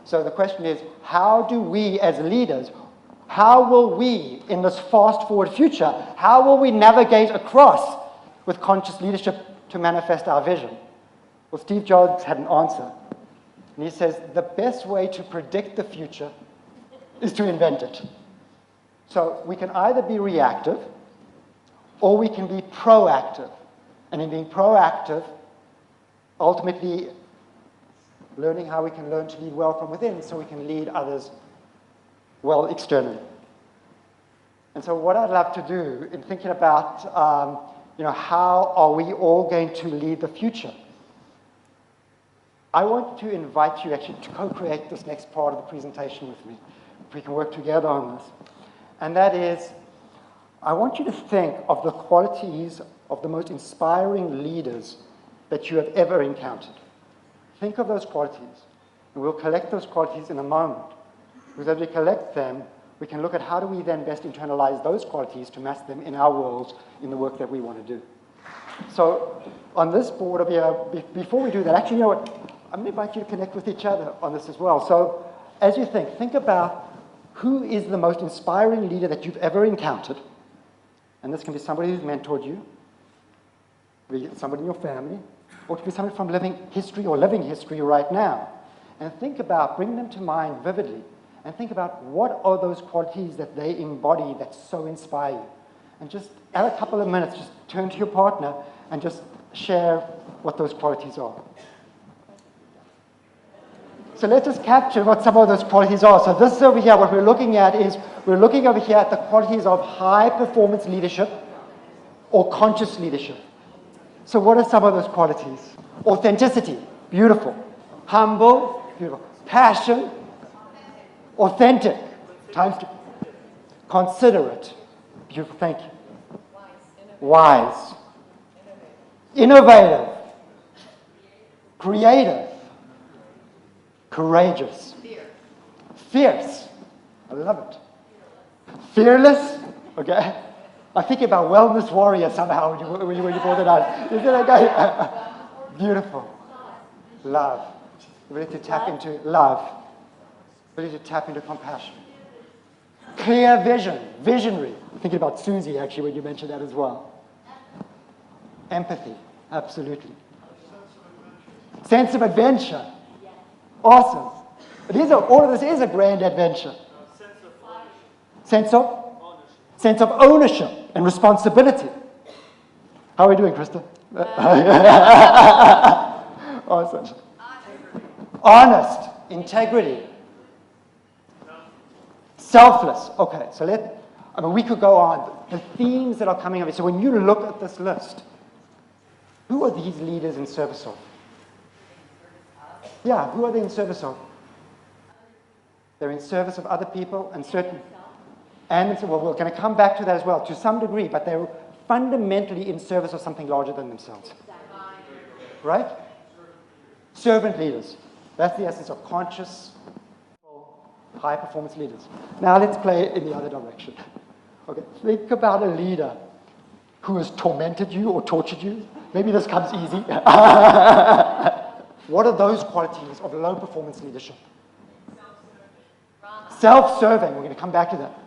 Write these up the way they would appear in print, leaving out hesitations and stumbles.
So the question is, how do we as leaders, how will we, in this fast-forward future, how will we navigate across with conscious leadership to manifest our vision? Well, Steve Jobs had an answer. And he says, the best way to predict the future is to invent it. So we can either be reactive, or we can be proactive. And in being proactive, ultimately learning how we can learn to lead well from within so we can lead others well externally. And so what I'd love to do in thinking about how are we all going to lead the future, I want to invite you actually to co-create this next part of the presentation with me, if we can work together on this. And that is, I want you to think of the qualities of the most inspiring leaders that you have ever encountered. Think of those qualities, and we'll collect those qualities in a moment. Because as we collect them, we can look at how do we then best internalize those qualities to match them in our worlds, in the work that we want to do. So on this board over here, before we do that, actually, you know what? I'm going to invite you to connect with each other on this as well. So as you think about who is the most inspiring leader that you've ever encountered. And this can be somebody who's mentored you, somebody in your family, or it could be somebody from living history right now. And think about, bring them to mind vividly, and think about what are those qualities that they embody that so inspire you. And just have a couple of minutes, just turn to your partner and just share what those qualities are. So let's just capture what some of those qualities are. So this over here, what we're looking at is, we're looking over here at the qualities of high-performance leadership or conscious leadership. So what are some of those qualities? Authenticity, beautiful. Humble, beautiful. Passion, authentic. Considerate, beautiful, thank you. Wise. Innovative. Creative. Courageous. Fierce. I love it. Fearless. Okay. I'm thinking about wellness warrior somehow when you brought it out. Is it okay? Beautiful. Love. Ability to tap into love. Ability to tap into compassion. Clear vision. Visionary. I'm thinking about Susie actually when you mentioned that as well. Empathy. Absolutely. Sense of adventure. Awesome. All of this is a grand adventure. Sense of ownership and responsibility. How are we doing, Krista? Awesome. Honest. Integrity. Selfless. Okay, so we could go on. The themes that are coming up. So when you look at this list, who are these leaders in service of? Yeah, who are they in service of? They're in service of other people and certain... And well, we're going to come back to that as well, to some degree, but they're fundamentally in service of something larger than themselves. Right? Servant leaders. That's the essence of conscious, high-performance leaders. Now let's play in the other direction. Okay, think about a leader who has tormented you or tortured you. Maybe this comes easy. What are those qualities of low-performance leadership? Self-serving. We're going to come back to that.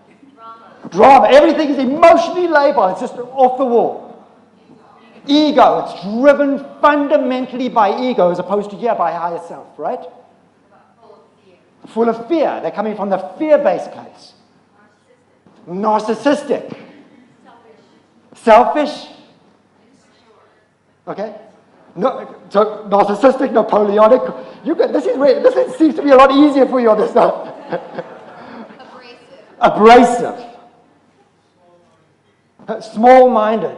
Drama. Everything is emotionally labor. It's just off the wall. Ego. It's driven fundamentally by ego as opposed to by higher self, right? Full of fear. They're coming from the fear-based place. Narcissistic. Selfish. Okay? No, so narcissistic, Napoleonic. This seems to be a lot easier for you on this stuff. Abrasive. Small-minded,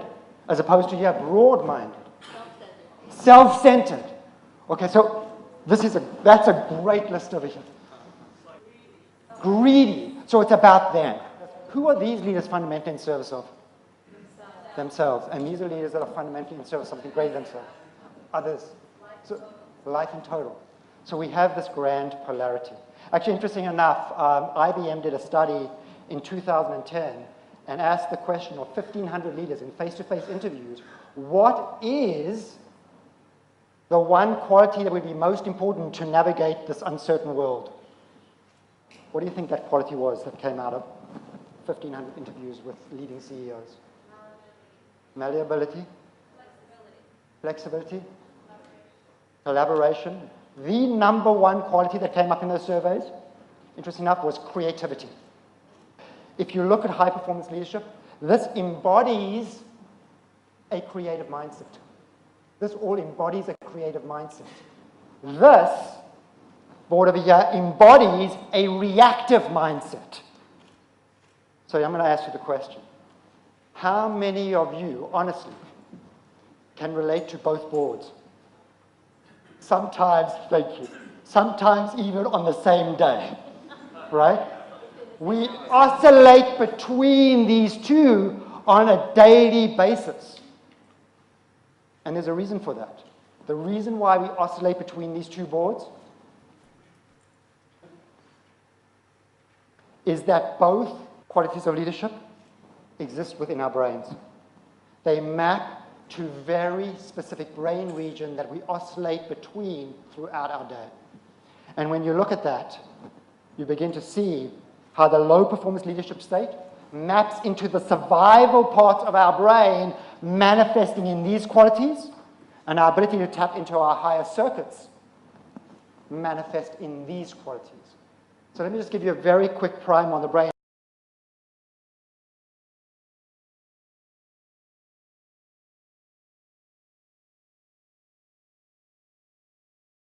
as opposed to broad-minded. Self-centered. Okay, so that's a great list over here. Greedy. So it's about them. Who are these leaders fundamentally in service of? Themselves. And these are leaders that are fundamentally in service of something greater than themselves. Others. So life in total. So we have this grand polarity. Actually, interesting enough, IBM did a study in 2010 and asked the question of 1,500 leaders in face-to-face interviews, what is the one quality that would be most important to navigate this uncertain world? What do you think that quality was that came out of 1,500 interviews with leading CEOs? Malleability. Flexibility. Collaboration. The number one quality that came up in those surveys, interesting enough, was creativity. If you look at high-performance leadership, this embodies a creative mindset. This all embodies a creative mindset. This, board over here, embodies a reactive mindset. So I'm going to ask you the question. How many of you, honestly, can relate to both boards? Sometimes, thank you, sometimes even on the same day, right? We oscillate between these two on a daily basis. And there's a reason for that. The reason why we oscillate between these two boards is that both qualities of leadership exist within our brains. They map to very specific brain region that we oscillate between throughout our day. And when you look at that, you begin to see how the low performance leadership state maps into the survival parts of our brain manifesting in these qualities, and our ability to tap into our higher circuits manifest in these qualities. So let me just give you a very quick primer on the brain.